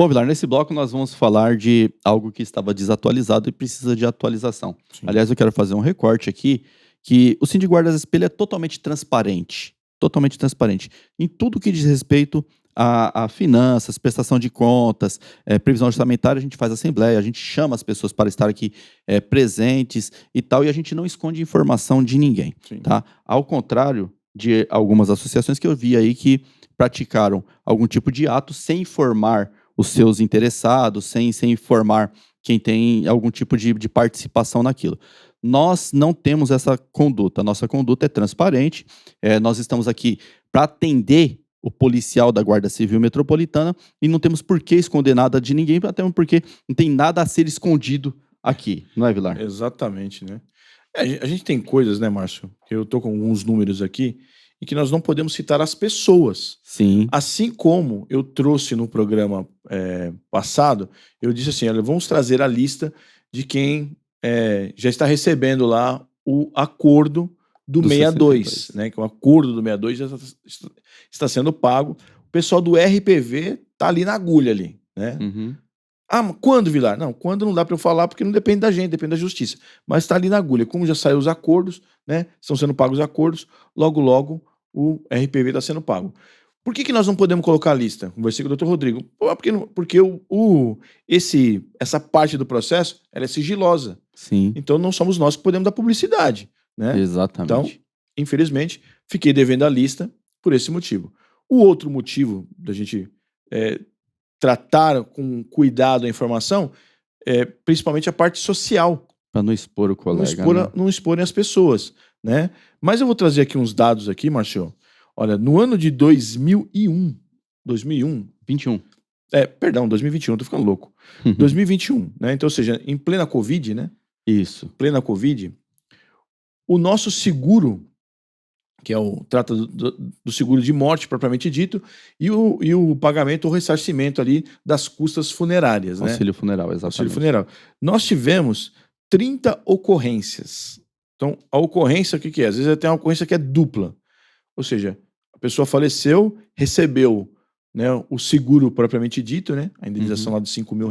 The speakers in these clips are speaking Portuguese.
Bom, Vilar, nesse bloco nós vamos falar de algo que estava desatualizado e precisa de atualização. Sim. Aliás, eu quero fazer um recorte aqui, que o Síndico Guardas Espelho é totalmente transparente. Totalmente transparente. Em tudo que diz respeito a finanças, prestação de contas, previsão orçamentária, a gente faz assembleia, a gente chama as pessoas para estar aqui presentes e tal, e a gente não esconde informação de ninguém. Sim. Tá? Ao contrário de algumas associações que eu vi aí que praticaram algum tipo de ato sem informar os seus interessados, sem informar quem tem algum tipo de participação naquilo. Nós não temos essa conduta, nossa conduta é transparente, nós estamos aqui para atender o policial da Guarda Civil Metropolitana e não temos por que esconder nada de ninguém, até porque não tem nada a ser escondido aqui, não é, Vilar? Exatamente, né? A gente tem coisas, né, Márcio? Eu tô com alguns números aqui e que nós não podemos citar as pessoas. Sim. Assim como eu trouxe no programa passado, eu disse assim, olha, vamos trazer a lista de quem já está recebendo lá o acordo do 62, né? Que o acordo do 62 já está sendo pago. O pessoal do RPV tá ali na agulha ali, né? Uhum. Ah, quando, Vilar? Não, quando não dá para eu falar porque não depende da gente, depende da justiça. Mas está ali na agulha. Como já saiu os acordos, né? Estão sendo pagos os acordos, logo o RPV está sendo pago. Por que nós não podemos colocar a lista? Conversei com o Dr. Rodrigo. Porque essa parte do processo ela é sigilosa. Sim. Então não somos nós que podemos dar publicidade, né? Exatamente. Então, infelizmente, fiquei devendo a lista por esse motivo. O outro motivo da gente tratar com cuidado a informação é principalmente a parte social. Para não expor o colega. Não exporem as pessoas, né? Mas eu vou trazer aqui uns dados aqui, Márcio. Olha, no ano de 2021... 21. Perdão, 2021, tô ficando louco. 2021, né? Então, ou seja, em plena Covid, né? Isso. Plena Covid, o nosso seguro, que trata do seguro de morte, propriamente dito, e o pagamento ou ressarcimento ali das custas funerárias, né? Auxílio funeral, exatamente. Auxílio funeral. Nós tivemos 30 ocorrências. Então, a ocorrência, o que é? Às vezes tem uma ocorrência que é dupla. Ou seja, a pessoa faleceu, recebeu, né, o seguro propriamente dito, né, a indenização lá de R$5 mil,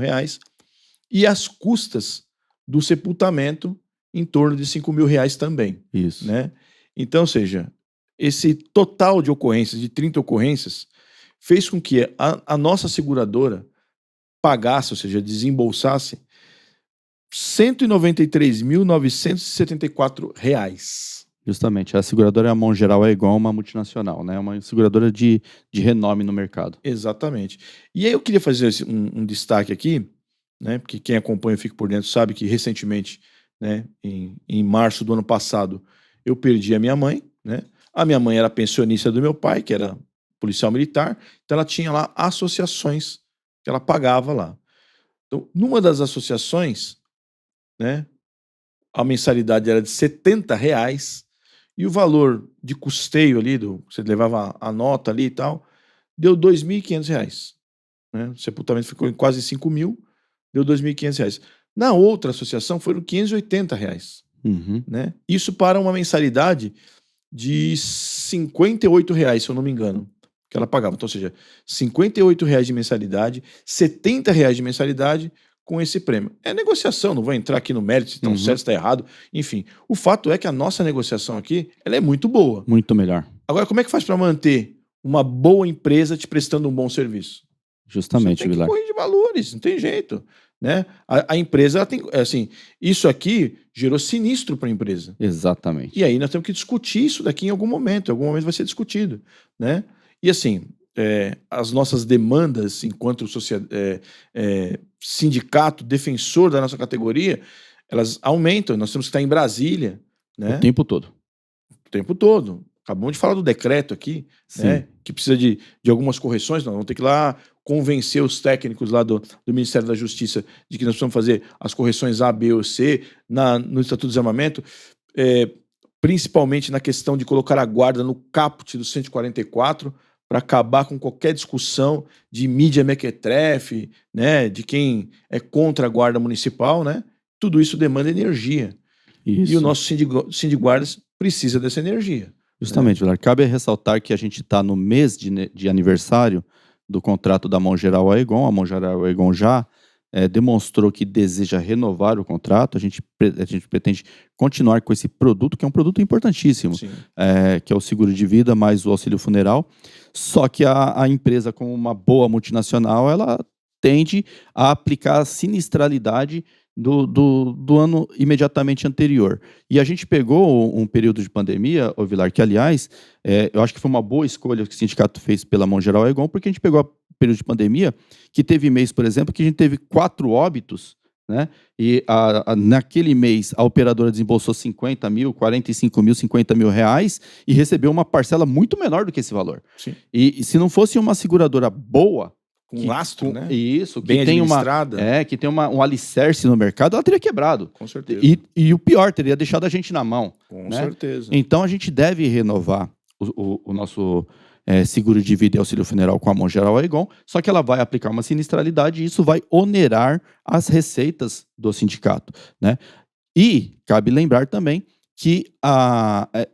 e as custas do sepultamento em torno de R$5 mil também. Isso. Né? Então, ou seja, esse total de ocorrências, de 30 ocorrências, fez com que a nossa seguradora pagasse, ou seja, desembolsasse R$193.974. Justamente, a seguradora, a mão geral, é igual a uma multinacional, né? É uma seguradora de renome no mercado. Exatamente. E aí eu queria fazer um destaque aqui, né? Porque quem acompanha o Fique Por Dentro sabe que recentemente, né, em março do ano passado, eu perdi a minha mãe, né? A minha mãe era pensionista do meu pai, que era policial militar, então ela tinha lá associações que ela pagava lá. Então, numa das associações, né, a mensalidade era de R$70 e o valor de custeio ali, você levava a nota ali e tal, deu R$2.500. Né? O sepultamento ficou em quase R$5 mil, deu R$2.500. Na outra associação foram R$580. Né? Isso para uma mensalidade de R$58, se eu não me engano, que ela pagava. Então, ou seja, R$58 de mensalidade, R$70 de mensalidade com esse prêmio. É negociação, não vou entrar aqui no mérito se está certo, se está errado, enfim. O fato é que a nossa negociação aqui, ela é muito boa. Muito melhor. Agora, como é que faz para manter uma boa empresa te prestando um bom serviço? Justamente, Vilar. Tem que corrigir valores, não tem jeito. Né? A empresa, ela tem, assim, isso aqui gerou sinistro para a empresa. Exatamente. E aí nós temos que discutir isso daqui em algum momento vai ser discutido. Né? E assim, as nossas demandas enquanto sindicato defensor da nossa categoria, elas aumentam. Nós temos que estar em Brasília, né? O tempo todo. O tempo todo. Acabamos de falar do decreto aqui, né? Que precisa de algumas correções. Nós vamos ter que ir lá convencer os técnicos lá do Ministério da Justiça de que nós precisamos fazer as correções A, B ou C no Estatuto de Desarmamento, principalmente na questão de colocar a guarda no caput do 144, para acabar com qualquer discussão de mídia mequetrefe, né, de quem é contra a guarda municipal, né? Tudo isso demanda energia. Isso. E o nosso Sindiguardas precisa dessa energia. Justamente, Vilar. Cabe ressaltar que a gente está no mês de aniversário do contrato da Mão Geral Aegon. A Mão Geral Aegon já demonstrou que deseja renovar o contrato. A gente pretende continuar com esse produto, que é um produto importantíssimo, que é o seguro de vida mais o auxílio funeral. Só que a empresa, como uma boa multinacional, ela tende a aplicar a sinistralidade do ano imediatamente anterior. E a gente pegou um período de pandemia, ô Vilar, que aliás, eu acho que foi uma boa escolha que o sindicato fez pela Mão Geral Aegon, porque a gente pegou o período de pandemia, que teve mês, por exemplo, que a gente teve 4 óbitos, né? E naquele mês a operadora desembolsou 50 mil, 45 mil, 50 mil reais e recebeu uma parcela muito menor do que esse valor. Sim. E se não fosse uma seguradora boa, com lastro, né? Isso, que bem tem administrada. que tem um alicerce no mercado, ela teria quebrado. Com certeza. E o pior, teria deixado a gente na mão. Com certeza. Então a gente deve renovar o nosso seguro de vida e auxílio funeral com a Mão Geral Aegon, só que ela vai aplicar uma sinistralidade e isso vai onerar as receitas do sindicato, né? E cabe lembrar também que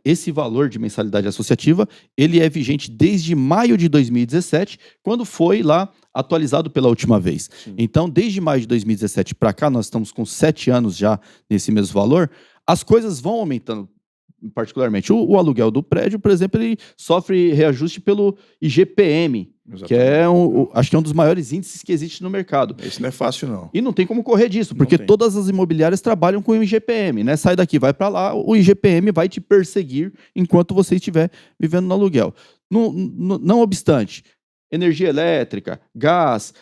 esse valor de mensalidade associativa, ele é vigente desde maio de 2017, quando foi lá atualizado pela última vez. Sim. Então, desde maio de 2017 para cá, nós estamos com 7 anos já nesse mesmo valor, as coisas vão aumentando, particularmente. O aluguel do prédio, por exemplo, ele sofre reajuste pelo IGPM, exatamente, que acho que é um dos maiores índices que existe no mercado. Esse não é fácil, não. E não tem como correr disso, porque todas as imobiliárias trabalham com o IGPM, né? Sai daqui, vai para lá, o IGPM vai te perseguir enquanto você estiver vivendo no aluguel. Não obstante, energia elétrica, gás,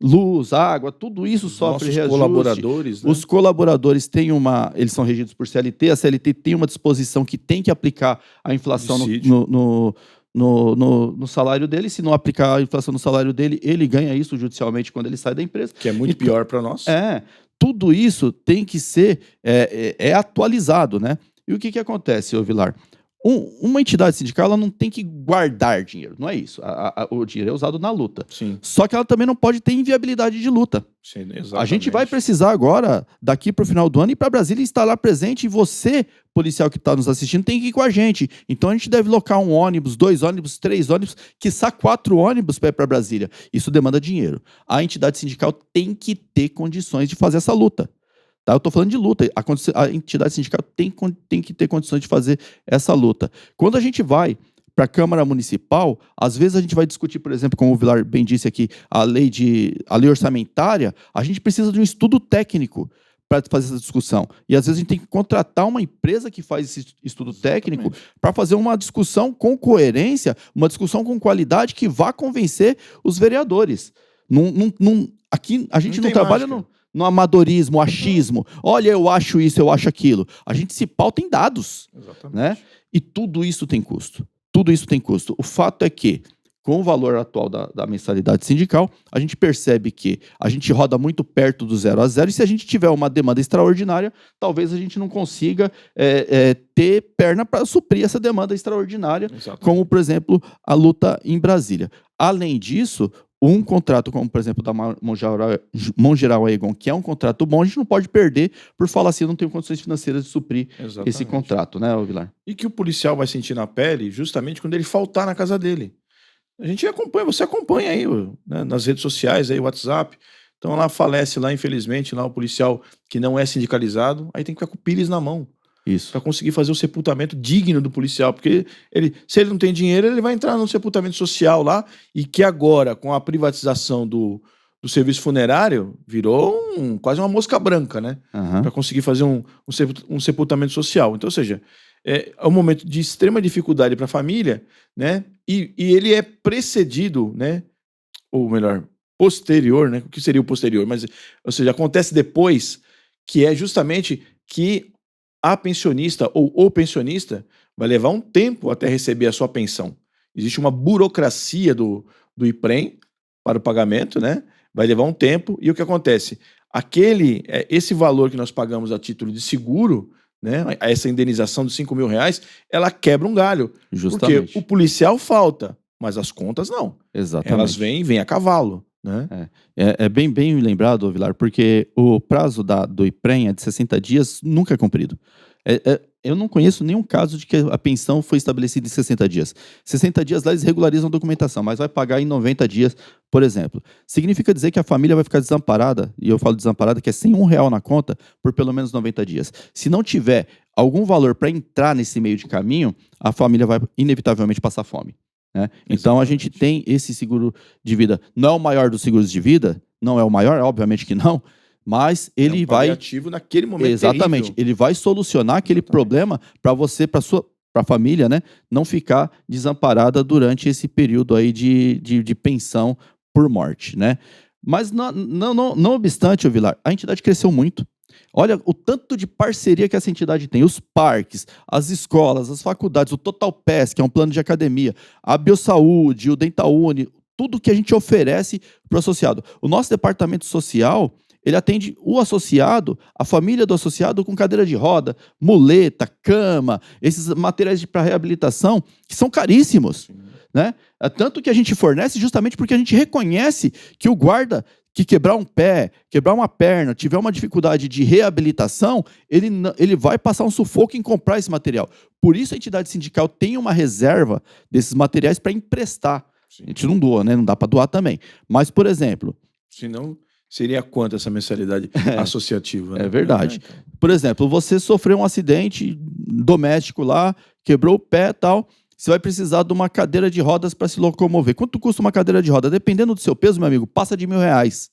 luz, água, tudo isso sofre reajuste. Colaboradores, né? Os colaboradores têm eles são regidos por CLT, a CLT tem uma disposição que tem que aplicar a inflação no salário dele. Se não aplicar a inflação no salário dele, ele ganha isso judicialmente quando ele sai da empresa. Que é muito pior para nós. Tudo isso tem que ser atualizado, né? E o que acontece, ô Vilar? Uma entidade sindical, ela não tem que guardar dinheiro, não é isso. O dinheiro é usado na luta. Sim. Só que ela também não pode ter inviabilidade de luta. Sim, exatamente. A gente vai precisar agora, daqui para o final do ano, ir para Brasília e estar lá presente, e você, policial que está nos assistindo, tem que ir com a gente. Então a gente deve locar um ônibus, 2 ônibus, 3 ônibus, quiçá 4 ônibus para ir para Brasília. Isso demanda dinheiro. A entidade sindical tem que ter condições de fazer essa luta. Tá? Eu estou falando de luta. A entidade sindical tem que ter condições de fazer essa luta. Quando a gente vai para a Câmara Municipal, às vezes a gente vai discutir, por exemplo, como o Vilar bem disse aqui, a lei orçamentária, a gente precisa de um estudo técnico para fazer essa discussão. E às vezes a gente tem que contratar uma empresa que faz esse estudo técnico para fazer uma discussão com coerência, uma discussão com qualidade que vá convencer os vereadores. Aqui a gente não trabalha no amadorismo, achismo. Olha, eu acho isso, eu acho aquilo. A gente se pauta em dados. Exatamente. Né? E tudo isso tem custo. Tudo isso tem custo. O fato é que, com o valor atual da mensalidade sindical, a gente percebe que a gente roda muito perto do 0 a 0, e se a gente tiver uma demanda extraordinária, talvez a gente não consiga ter perna para suprir essa demanda extraordinária, exatamente, como, por exemplo, a luta em Brasília. Além disso, um contrato como, por exemplo, da Mão Geral Aegon, que é um contrato bom, a gente não pode perder por falar assim, eu não tenho condições financeiras de suprir esse contrato, né, Vilar? E que o policial vai sentir na pele justamente quando ele faltar na casa dele. A gente acompanha, você acompanha aí, né, nas redes sociais, aí, WhatsApp. Então lá falece, lá, infelizmente, lá o policial que não é sindicalizado, aí tem que ficar com o pires na mão. Isso. Para conseguir fazer o sepultamento digno do policial, porque se ele não tem dinheiro, ele vai entrar no sepultamento social lá, e que agora, com a privatização do serviço funerário, virou quase uma mosca branca, né? Para conseguir fazer um sepultamento social. Então, ou seja, é um momento de extrema dificuldade para a família, né? E ele é precedido, né? Ou melhor, posterior, né? O que seria o posterior? Mas, ou seja, acontece depois, que é justamente que a pensionista ou o pensionista vai levar um tempo até receber a sua pensão. Existe uma burocracia do IPREM para o pagamento, né? Vai levar um tempo, e o que acontece? Esse valor que nós pagamos a título de seguro, né? Essa indenização de R$5 mil, ela quebra um galho. Justamente. Porque o policial falta, mas as contas não. Exatamente. Elas vêm a cavalo. Né? É bem lembrado, Vilar, porque o prazo do IPREM é de 60 dias, nunca é cumprido. Eu não conheço nenhum caso de que a pensão foi estabelecida em 60 dias. 60 dias lá eles regularizam a documentação, mas vai pagar em 90 dias, por exemplo. Significa dizer que a família vai ficar desamparada, e eu falo desamparada, que é sem R$ 1 na conta, por pelo menos 90 dias. Se não tiver algum valor para entrar nesse meio de caminho, a família vai inevitavelmente passar fome, né? Então a gente tem esse seguro de vida. Não é o maior dos seguros de vida, não é o maior, obviamente que não, mas ele vai naquele momento exatamente, terrível. ele vai solucionar aquele problema para você, para a família, né, não ficar desamparada durante esse período aí de pensão por morte, né? Mas não obstante, ô Vilar, a entidade cresceu muito. Olha o tanto de parceria que essa entidade tem, os parques, as escolas, as faculdades, o Total Pass, que é um plano de academia, a Biosaúde, o Dentaúni, tudo que a gente oferece para o associado. O nosso departamento social, ele atende o associado, a família do associado com cadeira de roda, muleta, cama, esses materiais para reabilitação, que são caríssimos, né? Tanto que a gente fornece justamente porque a gente reconhece que o guarda que quebrar um pé, quebrar uma perna, tiver uma dificuldade de reabilitação, ele vai passar um sufoco em comprar esse material. Por isso a entidade sindical tem uma reserva desses materiais para emprestar. Sim. A gente não doa, né? Não dá para doar também. Mas, por exemplo... Senão, seria quanto essa mensalidade associativa? Né? É verdade. Por exemplo, você sofreu um acidente doméstico lá, quebrou o pé e tal, você vai precisar de uma cadeira de rodas para se locomover. Quanto custa uma cadeira de roda? Dependendo do seu peso, meu amigo, passa de R$ 1.000.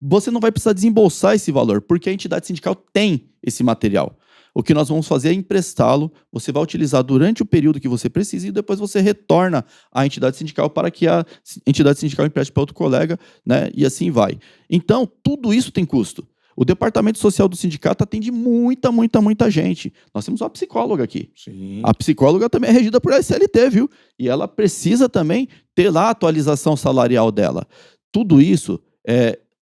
Você não vai precisar desembolsar esse valor, porque a entidade sindical tem esse material. O que nós vamos fazer é emprestá-lo, você vai utilizar durante o período que você precisa e depois você retorna à entidade sindical para que a entidade sindical empreste para outro colega, né? E assim vai. Então, tudo isso tem custo. O departamento social do sindicato atende muita gente. Nós temos uma psicóloga aqui. Sim. A psicóloga também é regida por SLT, viu? E ela precisa também ter lá a atualização salarial dela. Tudo isso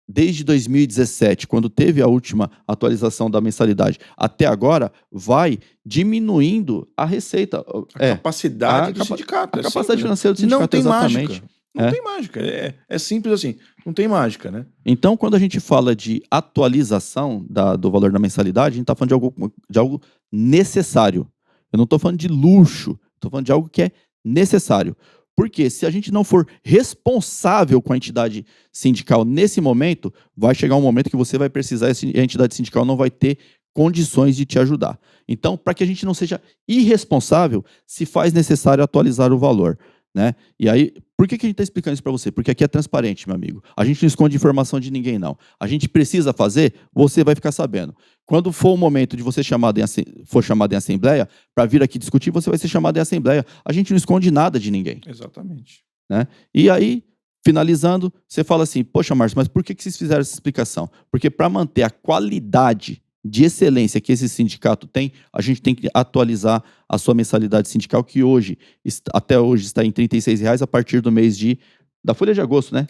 desde 2017, quando teve a última atualização da mensalidade, até agora, vai diminuindo a receita. A capacidade do sindicato. A capacidade financeira do sindicato, não tem exatamente. Mágica. Não tem mágica. É simples assim. Não tem mágica, né? Então, quando a gente fala de atualização do valor da mensalidade, a gente está falando de algo necessário. Eu não estou falando de luxo. Estou falando de algo que é necessário. Porque se a gente não for responsável com a entidade sindical nesse momento, vai chegar um momento que você vai precisar e a entidade sindical não vai ter condições de te ajudar. Então, para que a gente não seja irresponsável, se faz necessário atualizar o valor, né? E aí, por que a gente está explicando isso para você? Porque aqui é transparente, meu amigo. A gente não esconde informação de ninguém, não. A gente precisa fazer, você vai ficar sabendo. Quando for o momento de você for chamado em assembleia, para vir aqui discutir, você vai ser chamado em assembleia. A gente não esconde nada de ninguém. Exatamente. Né? E aí, finalizando, você fala assim, poxa, Márcio, mas por que vocês fizeram essa explicação? Porque para manter a qualidade de excelência que esse sindicato tem, a gente tem que atualizar a sua mensalidade sindical, que até hoje está em R$ 36,00, a partir do mês da folha de agosto, né?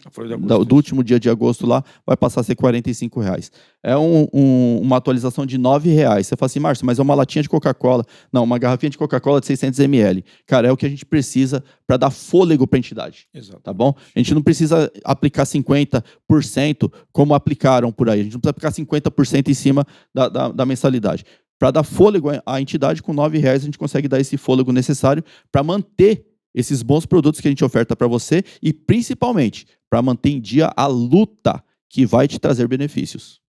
Do último dia de agosto lá, vai passar a ser R$ 45,00. É uma atualização de R$ 9,00. Você fala assim, Márcio, mas é uma latinha de Coca-Cola. Não, uma garrafinha de Coca-Cola de 600 ml. Cara, é o que a gente precisa para dar fôlego para a entidade. Exato. Tá bom? A gente não precisa aplicar 50% como aplicaram por aí. A gente não precisa aplicar 50% em cima da mensalidade. Para dar fôlego à entidade, com R$ 9,00 a gente consegue dar esse fôlego necessário para manter esses bons produtos que a gente oferta para você e, principalmente, para manter em dia a luta que vai te trazer benefícios.